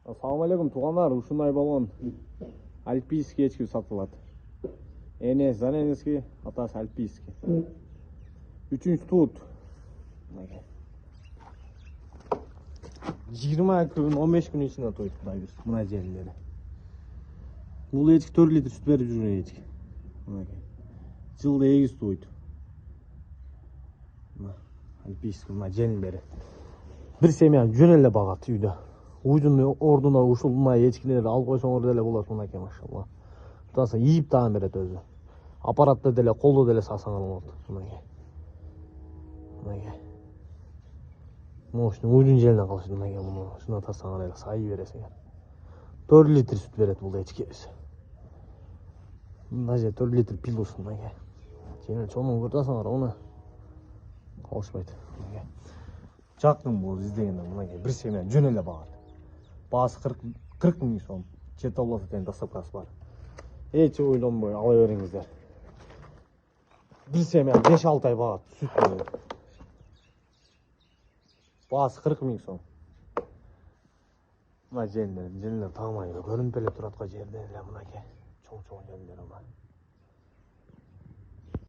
Assalamu alaikum тугандар, ушундай болгон альпийский ечки сатылат. Энес Заненеский, атасы альпийский. 3-чү тут. 20 күн, 15 күн ичинде тоyуп кудайбыз мына жерлери. Бул ечки 4 литр сүт берип жүргөн ечки. Жылда эгиз тууйт. Альпийский мына жерлери. Бир семья жөн эле багат үйдө. Уйдун ордуна ушул мына ечкилерди алып койсоңор деле болот мынакей машалла. Тутаса ийип дагы берет өзү. Аппаратты деле колдо деле сасаңар болот мынакей. Мынакей. Мошну уйдун желине калышты мынакей муну. Шуна тасаңар эле сайы бересиңер. 4 литр сүт берет бул ечкибиз. Даже 4 литр пилус мынакей. Жеңил чоңун көрсөңөр уну калышпайт мынакей. Жакын бул издегенде мынакей бир семья жөн эле багат. Баасы 40 миң сом. Чет обласы тең доставкасы бар. Эч ойлонбой ала бериңиздер. Бир семья 5-6 ай багат сүт берет. Баасы 40 миң сом. Мына жерлер тагмай көрүнүп эле турат го жерден эле мынакей. Чоң жерлер бар.